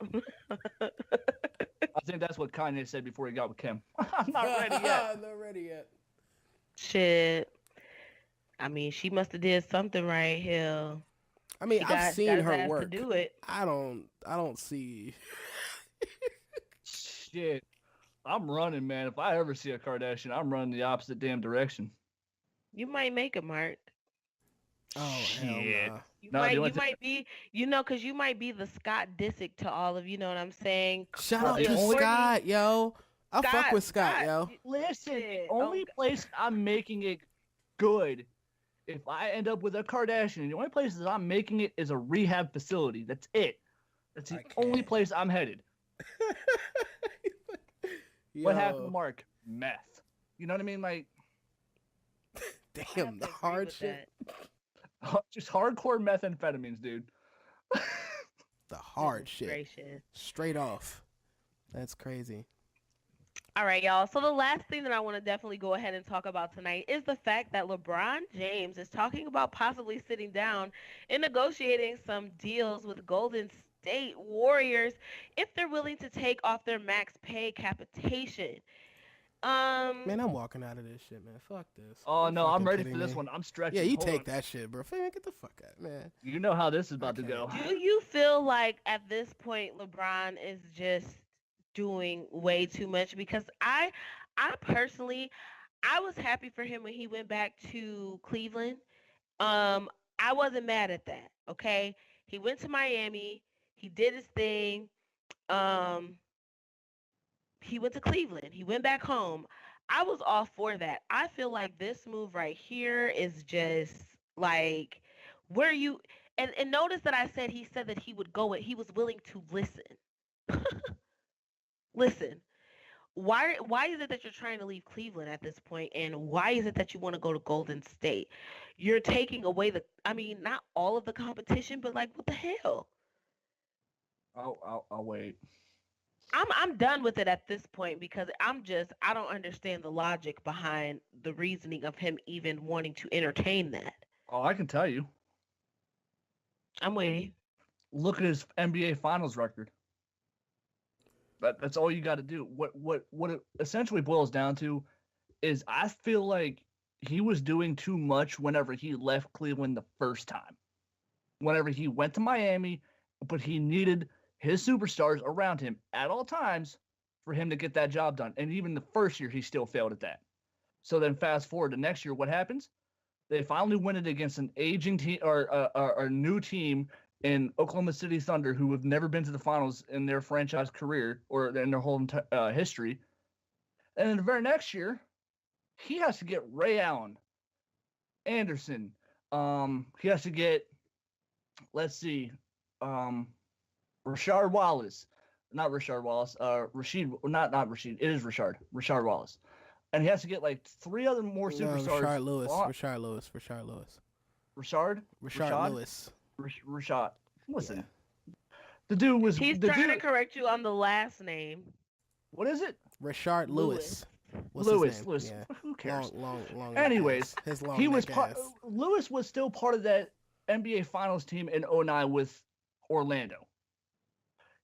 think that's what Kanye said before he got with Kim. I'm not ready yet. Not ready yet. Shit. I mean, she must have did something right here. I mean, She I've got seen his her ass work. to do it. I don't see. Shit. I'm running, man. If I ever see a Kardashian, I'm running the opposite damn direction. You might make it, Mark. Oh hell Shit. nah. You No, might be, because you might be the Scott Disick to all of, you know what I'm saying? Shout Well, out the to only- Scott, yo. I fuck with Scott, yo. Listen, the Shit. only Oh, place I'm making it good, if I end up with a Kardashian, the only place that I'm making it is a rehab facility. That's it. That's the only can't. place I'm headed. What happened to Mark? Meth. You know what I mean? Like, I have Damn, to the agree hard with shit. that. just hardcore methamphetamines, dude. The hard Goodness shit. gracious. Straight off. That's crazy. All right, y'all. So the last thing that I want to definitely go ahead and talk about tonight is the fact that LeBron James is talking about possibly sitting down and negotiating some deals with Golden State Warriors if they're willing to take off their max pay capitation. Man, I'm walking out of this shit, man. Fuck this. Oh, You no, I'm fucking ready kidding for this me? one. I'm stretching. Yeah, you Hold take on. that shit, bro. Man, get the fuck out, man. You know how this is about to Okay. go. Do you feel like at this point LeBron is just doing way too much? Because I personally, I was happy for him when he went back to Cleveland. I wasn't mad at that. Okay, he went to Miami. He did his thing. Um, he went to Cleveland. He went back home. I was all for that. I feel like this move right here is just like where you and notice that I said he said that he would go it. He was willing to listen. Listen. Why is it that you're trying to leave Cleveland at this point, and why is it that you want to go to Golden State? You're taking away not all of the competition, but like what the hell? I'll wait. I'm done with it at this point because I don't understand the logic behind the reasoning of him even wanting to entertain that. Oh, I can tell you. I'm waiting. Look at his NBA Finals record. That's all you got to do. What it essentially boils down to is I feel like he was doing too much whenever he left Cleveland the first time. Whenever he went to Miami, but he needed his superstars around him at all times for him to get that job done. And even the first year, he still failed at that. So then fast forward to next year, what happens? They finally win it against an aging team or a new team in Oklahoma City Thunder who have never been to the finals in their franchise career or in their whole history. And then the very next year, he has to get Ray Allen, Anderson. He has to get, let's see, Rashard Wallace. Not Rashard Wallace. Rashid. Not Rashid. It is Rashard. Rashard Wallace. And he has to get like 3 other more superstars. Rashard Lewis. Rashard Lewis. Rashard? Rashard Lewis. Rashad. Listen. Yeah. The dude was. He's trying to correct you on the last name. What is it? Rashard Lewis. Lewis. Yeah. Who cares? Long Anyways, his long he was ass. Lewis was still part of that NBA Finals team in 2009 with Orlando.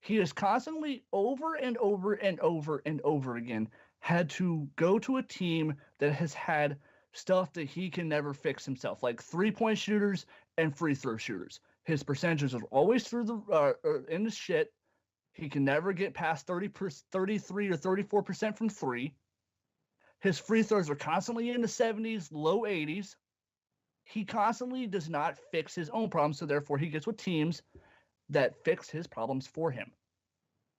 He has constantly over and over and over and over again had to go to a team that has had stuff that he can never fix himself, like 3-point shooters and free throw shooters. His percentages are always through the in the shit. He can never get past 33 or 34% from 3. His free throws are constantly in the 70s, low 80s. He constantly does not fix his own problems, so therefore he gets with teams that fix his problems for him.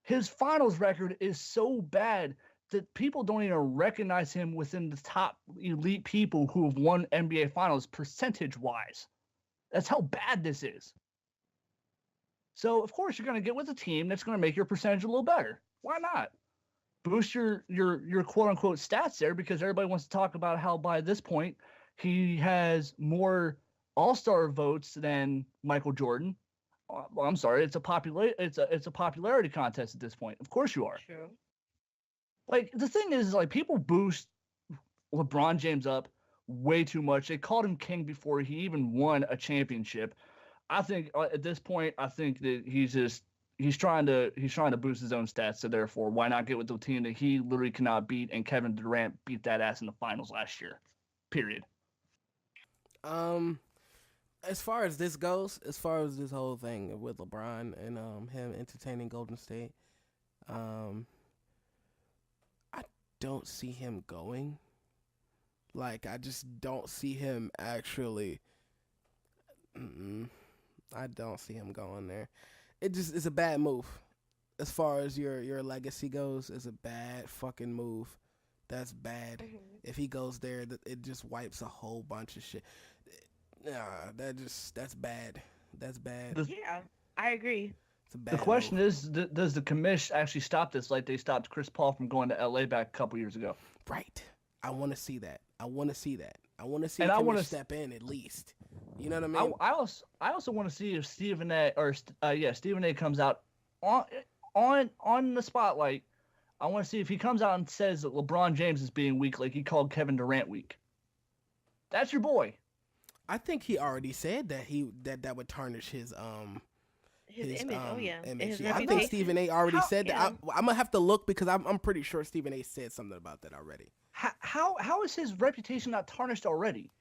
His finals record is so bad that people don't even recognize him within the top elite people who have won NBA Finals percentage-wise. That's how bad this is. So, of course, you're going to get with a team that's going to make your percentage a little better. Why not? Boost your quote-unquote stats there because everybody wants to talk about how by this point he has more all-star votes than Michael Jordan. Well, I'm sorry, it's a popularity contest at this point. Of course you are. True. Like, the thing is, like, people boost LeBron James up way too much. They called him king before he even won a championship. I think at this point, I think that he's trying to boost his own stats. So therefore, why not get with the team that he literally cannot beat? And Kevin Durant beat that ass in the finals last year. Period. As far as this goes, as far as this whole thing with LeBron and him entertaining Golden State, I don't see him going. Like, I just don't see him actually. I don't see him going there. It's a bad move. As far as your legacy goes, it's a bad fucking move. That's bad. Mm-hmm. If he goes there, it just wipes a whole bunch of shit. Nah, that's bad. That's bad. Yeah, I agree. It's a bad the question move. is, does the commish actually stop this like they stopped Chris Paul from going to LA back a couple years ago? Right. I want to see that. I want to see him step in at least. You know what I mean? I also want to see if Stephen A comes out on the spotlight. I want to see if he comes out and says that LeBron James is being weak, like he called Kevin Durant weak. That's your boy. I think he already said that that would tarnish his image. Image. His I think Stephen A already said that. Yeah. I'm gonna have to look because I'm pretty sure Stephen A said something about that already. How is his reputation not tarnished already?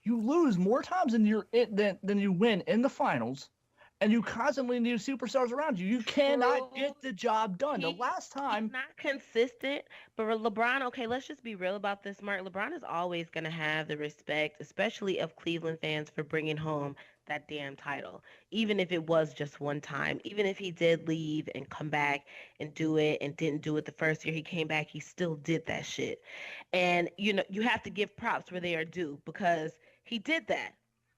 You lose more times than you win in the finals, and you constantly need superstars around you. You cannot get the job done. The last time, he's not consistent, but LeBron. Okay, let's just be real about this, Mark. LeBron is always going to have the respect, especially of Cleveland fans, for bringing home that damn title, even if it was just one time. Even if he did leave and come back and do it and didn't do it the first year he came back, he still did that shit. And you have to give props where they are due because he did that.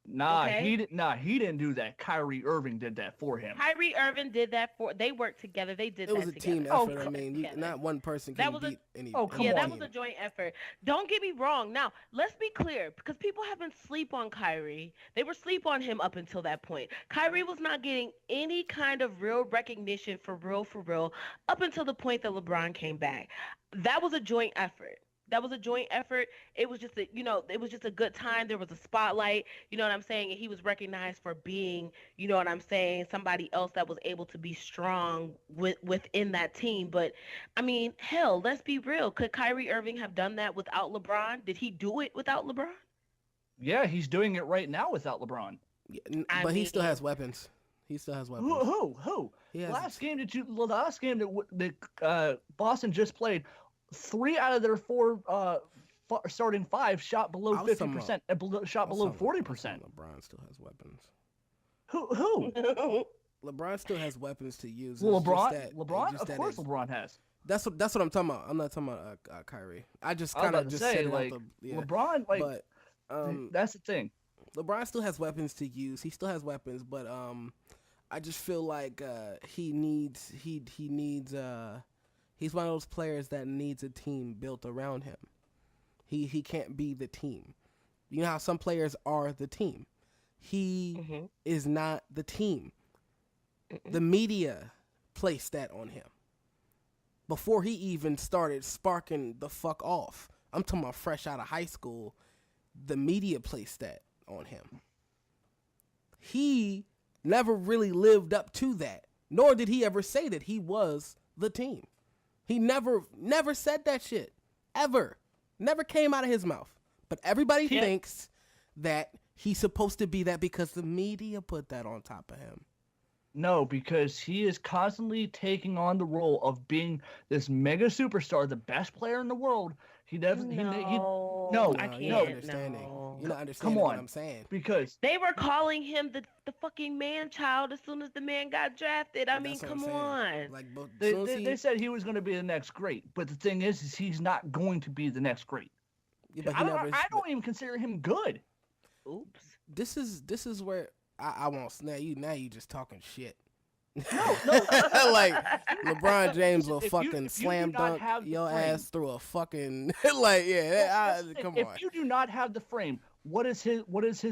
He didn't do that. Kyrie Irving did that for him. Kyrie Irving did that they worked together. They did that together. It was a team effort. I mean, not one person can beat any. That was a joint effort. Don't get me wrong. Now, let's be clear, because people have been sleep on Kyrie. They were sleep on him up until that point. Kyrie was not getting any kind of real recognition for real, up until the point that LeBron came back. That was a joint effort. That was a joint effort. It was just it was just a good time. There was a spotlight, you know what I'm saying? And he was recognized for being, you know what I'm saying, somebody else that was able to be strong within that team. But I mean, hell, let's be real. Could Kyrie Irving have done that without LeBron? Did he do it without LeBron? Yeah, he's doing it right now without LeBron. But he still has weapons. He still has weapons. Who? Last game that Boston just played, 3 out of their 4 starting 5 shot below 50% and shot below 40%. LeBron still has weapons. Who? LeBron still has weapons to use. Well, LeBron, of course, LeBron has. That's what I'm talking about. I'm not talking about Kyrie. I just kind of just say, said like, LeBron, like, but that's the thing. LeBron still has weapons to use. He still has weapons, but I just feel like he needs he's one of those players that needs a team built around him. He can't be the team. You know how some players are the team. He is not the team. The media placed that on him before he even started sparking the fuck off. I'm talking about fresh out of high school. The media placed that on him. He never really lived up to that, nor did he ever say that he was the team. He never said that shit, ever. Never came out of his mouth. But everybody thinks that he's supposed to be that because the media put that on top of him. No, because he is constantly taking on the role of being this mega superstar, the best player in the world. He doesn't. No, I can't. You're not understanding. No. You're not understanding what I'm saying. Because they were calling him the fucking man child as soon as the man got drafted. I mean, come on. Like, they said he was going to be the next great, but the thing is he's not going to be the next great. Yeah, but I don't even consider him good. Oops. This is where I won't snap you. Now you just talking shit. No. Like LeBron James will fucking slam dunk your ass through a fucking come on. If you do not have the frame, what is his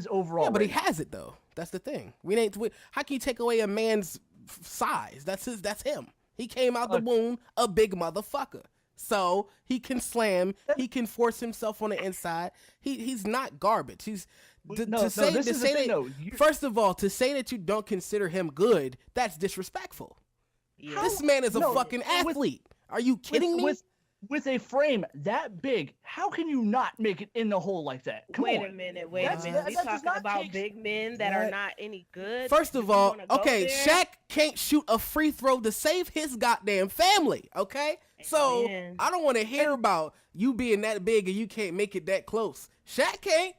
overall? Yeah, but rating? he has it though. That's the thing. How can you take away a man's size? That's him. He came out the womb a big motherfucker. So he can slam. He can force himself on the inside. He's not garbage. First of all, to say that you don't consider him good, that's disrespectful. Yeah. This man is a fucking athlete. Are you kidding me? With a frame that big, how can you not make it in the hole like that? Wait a minute. We talking about big men that are not any good? First of all, okay, Shaq can't shoot a free throw to save his goddamn family, okay? So I don't want to hear about you being that big and you can't make it that close. Shaq can't.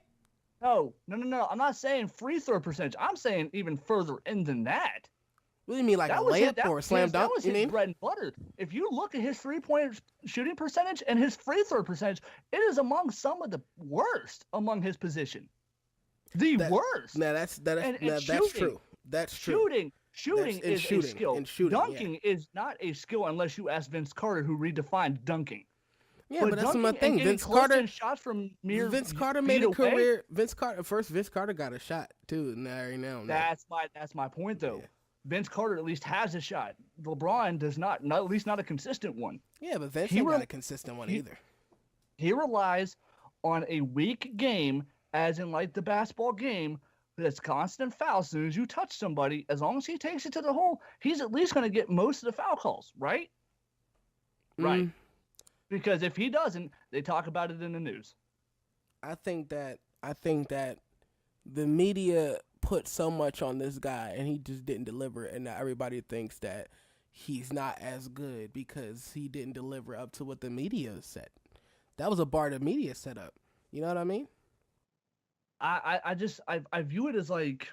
No. I'm not saying free throw percentage. I'm saying even further in than that. What do you mean, like a layup or a slam dunk? That was his bread and butter. If you look at his 3-point shooting percentage and his free throw percentage, it is among some of the worst among his position. Worst. Now that's true. That's true. Shooting is a skill. Dunking is not a skill unless you ask Vince Carter, who redefined dunking. Yeah, but that's my thing. Vince Carter made a career. Vince Carter got a shot too. Now. That's my point though. Yeah. Vince Carter at least has a shot. LeBron does not, at least not a consistent one. Yeah, but Vince ain't got a consistent one either. He relies on a weak game, as in like the basketball game, that's constant fouls. As soon as you touch somebody, as long as he takes it to the hole, he's at least going to get most of the foul calls, right? Right. Because if he doesn't, they talk about it in the news. I think that the media put so much on this guy and he just didn't deliver, and now everybody thinks that he's not as good because he didn't deliver up to what the media said. That was a bar the media set up. You know what I mean? I view it as like,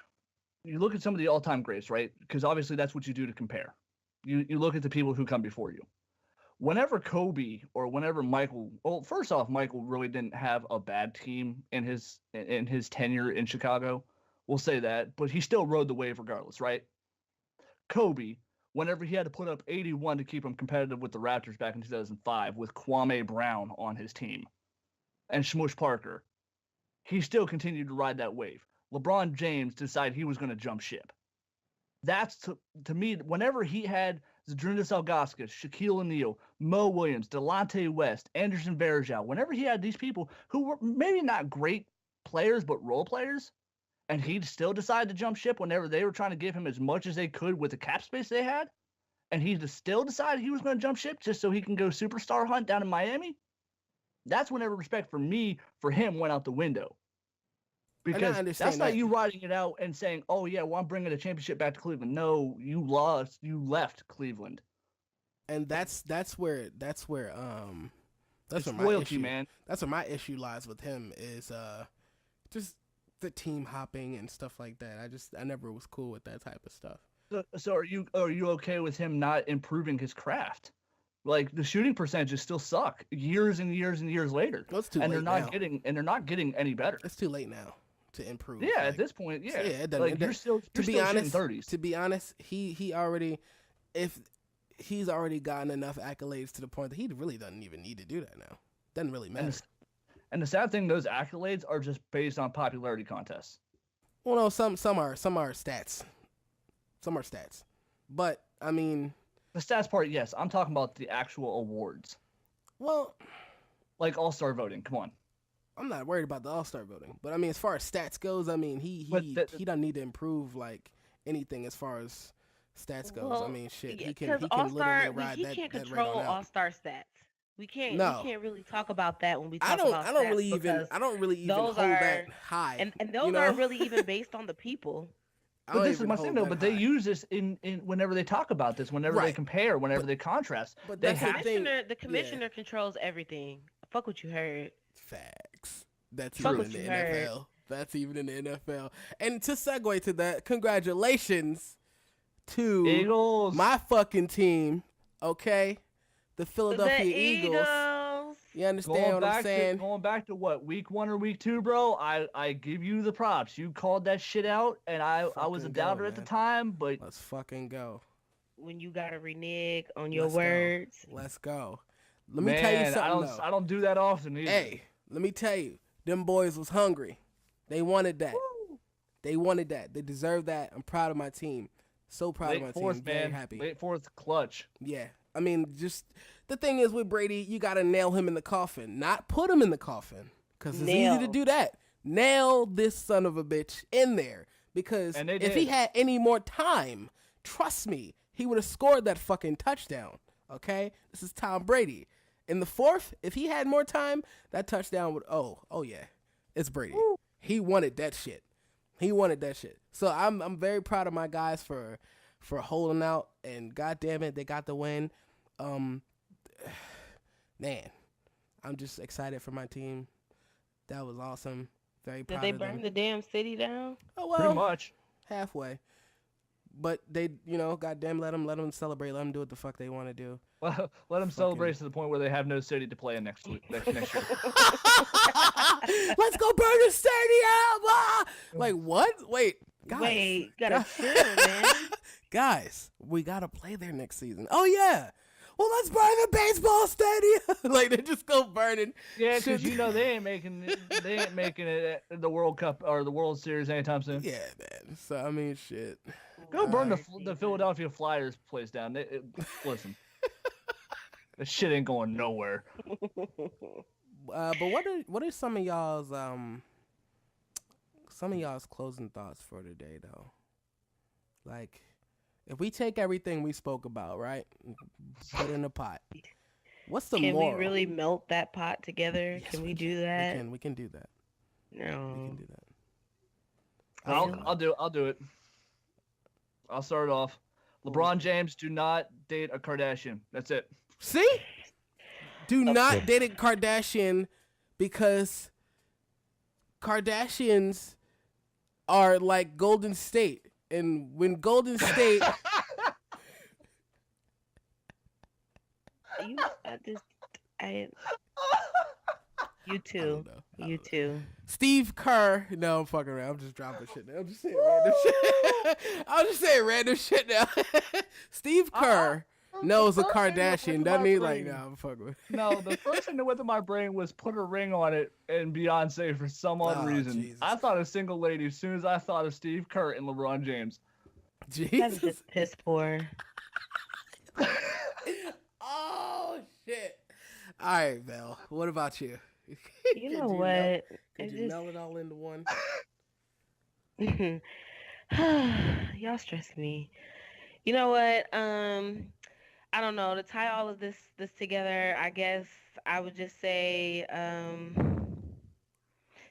you look at some of the all-time greats, right? Because obviously that's what you do to compare. You look at the people who come before you. Whenever Kobe or whenever Michael, well, first off, Michael really didn't have a bad team in his tenure in Chicago. We'll say that, but he still rode the wave regardless, right? Kobe, whenever he had to put up 81 to keep him competitive with the Raptors back in 2005 with Kwame Brown on his team and Shmush Parker, he still continued to ride that wave. LeBron James decided he was going to jump ship. That's, to me, whenever he had Zdrunas Ilgauskas, Shaquille O'Neal, Mo Williams, Delonte West, Anderson Varejao, whenever he had these people who were maybe not great players, but role players, and he'd still decide to jump ship whenever they were trying to give him as much as they could with the cap space they had, and he still decided he was going to jump ship just so he can go superstar hunt down in Miami, that's whenever respect for him went out the window. Because that's not you writing it out and saying, "Oh yeah, well I'm bringing a championship back to Cleveland." No, you left Cleveland, and that's where my loyalty, issue, man. That's where my issue lies with him is just the team hopping and stuff like that. I never was cool with that type of stuff. So are you okay with him not improving his craft? Like the shooting percentages still suck years and years and years later, well, it's too and late they're not getting any better. It's too late now to improve. Yeah, at this point, yeah. You're still to be honest, 30s. To be honest, he already, if he's already gotten enough accolades to the point that he really doesn't even need to do that now. Doesn't really matter. And the sad thing, those accolades are just based on popularity contests. Well, no, some are stats. Some are stats, but I mean, the stats part, yes. I'm talking about the actual awards. Well, like All-Star voting. Come on. I'm not worried about the All-Star voting, but I mean, as far as stats goes, I mean, he doesn't need to improve like anything as far as stats goes. Well, I mean, shit, yeah, he can literally ride he that. can't that control rate on out. All-Star stats. We can't. No. We can't really talk about that when we talk I don't about really even hold that high. And those aren't really even based on the people. But this is my thing, though. But they use this in whenever they talk about this, whenever they compare, whenever they contrast. But the commissioner controls everything. Fuck what you heard. Facts. That's even in the NFL. That's even in the NFL. And to segue to that, congratulations to Eagles, my fucking team. Okay, the Philadelphia Eagles. You understand what I'm saying? Going back to what, week 1 or week 2, bro? I give you the props. You called that shit out, and I was a doubter at the time, but let's fucking go. When you gotta renege on your words, let's go. Let me tell you something. I don't do that often either. Hey, let me tell you, them boys was hungry. They wanted that. Woo. They wanted that. They deserve that. I'm proud of my team. So proud of my team. Very happy. Late fourth clutch. Yeah. I mean, just the thing is with Brady, you got to nail him in the coffin, not put him in the coffin, because it's easy to do that. Nail this son of a bitch in there, because if he had any more time, trust me, he would have scored that fucking touchdown. Okay? This is Tom Brady. In the fourth, if he had more time, that touchdown would, oh yeah, it's Brady. Woo. He wanted that shit. So I'm very proud of my guys for holding out, and goddamn it, they got the win. Man, I'm just excited for my team. That was awesome. Very proud of them. Did they burn the damn city down? Oh well, pretty much halfway. But they, goddamn, let them celebrate. Let them do what the fuck they want to do. Well, let them celebrate to the point where they have no city to play in next year. Let's go burn the stadium! Ah! Like what? Wait, guys. Gotta chill, man. Guys, we gotta play there next season. Oh yeah. Well, let's burn the baseball stadium. Like they just go burning. Yeah, because they ain't making it the World Cup or the World Series anytime soon. Yeah, man. So I mean, shit. Go burn the Philadelphia Flyers place down. Listen, this shit ain't going nowhere. But what are some of y'all's closing thoughts for today though? Like, if we take everything we spoke about, right, put in a pot, what's the moral? Can we really melt that pot together? Yes, can we do that? We can do that. No. We can do that. I'll do it. I'll start off. LeBron James, do not date a Kardashian. That's it. See? Do not date a Kardashian, because Kardashians are like Golden State. And when Golden State... You too. You too. Steve Kerr. No, I'm fucking around. I'm just dropping shit now. I'm just saying random shit. I'm just saying random shit now. Steve Kerr knows a Kardashian, doesn't he? Like, no, I'm fucking with. No, the first thing that went through my brain was put a ring on it and Beyonce for some odd reason. Jesus. I thought of single lady as soon as I thought of Steve Kerr and LeBron James. Jesus. That's just piss poor. Oh shit! All right, Val. What about you? You know what? Could you meld it all into one? Y'all stress me. You know what? I don't know. To tie all of this together, I guess I would just say,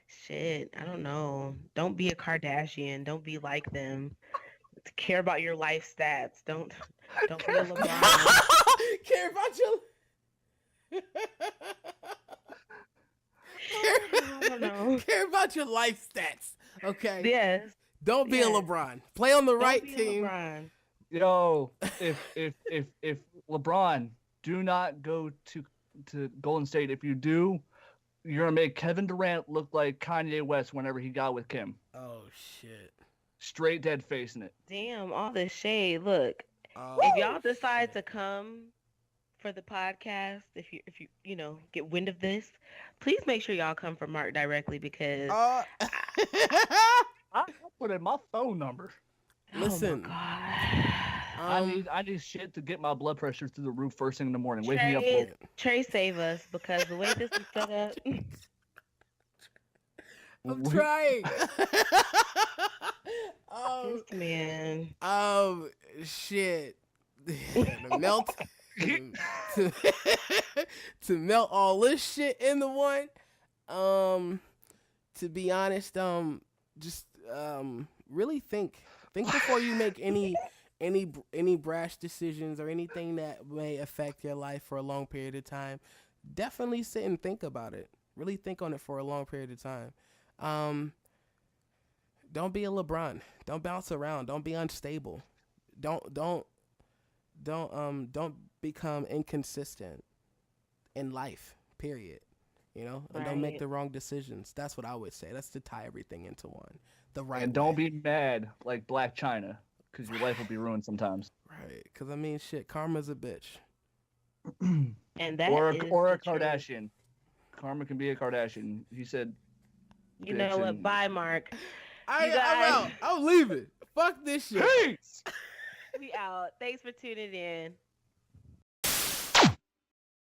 shit. I don't know. Don't be a Kardashian. Don't be like them. Care about your life stats. Don't be a LeBron. Care about your. I don't know. Care about your life stats. Okay. Yes. Don't be a LeBron. Play on the right Don't be a team. LeBron. Yo, if LeBron, do not go to Golden State. If you do, you're gonna make Kevin Durant look like Kanye West whenever he got with Kim. Oh shit. Straight dead facing it. Damn, all this shade. Look, Oh, if y'all decide to come for the podcast, if you know get wind of this, please make sure y'all come for Mark directly because I put in my phone number. Listen. Oh my God. I need shit to get my blood pressure through the roof first thing in the morning. Wake me up. Trey, save us because the way this is set up. I'm trying. This man. Shit. to melt to, to melt all this shit into one. To be honest, just really think before you make any brash decisions or anything that may affect your life for a long period of time. Definitely sit and think about it. Really think on it for a long period of time. Don't be a LeBron. Don't bounce around. Don't be unstable. Don't become inconsistent in life. Period. You know, and don't make the wrong decisions. That's what I would say. That's to tie everything into one. The right. And don't be mad like Black China, because your life will be ruined sometimes. Right. Because I mean, shit. Karma's a bitch. And that or is a the truth. Kardashian. Karma can be a Kardashian. He said. You know what? Bye, Mark. I'm out. I'm leaving. Fuck this shit. Peace. We out. Thanks for tuning in.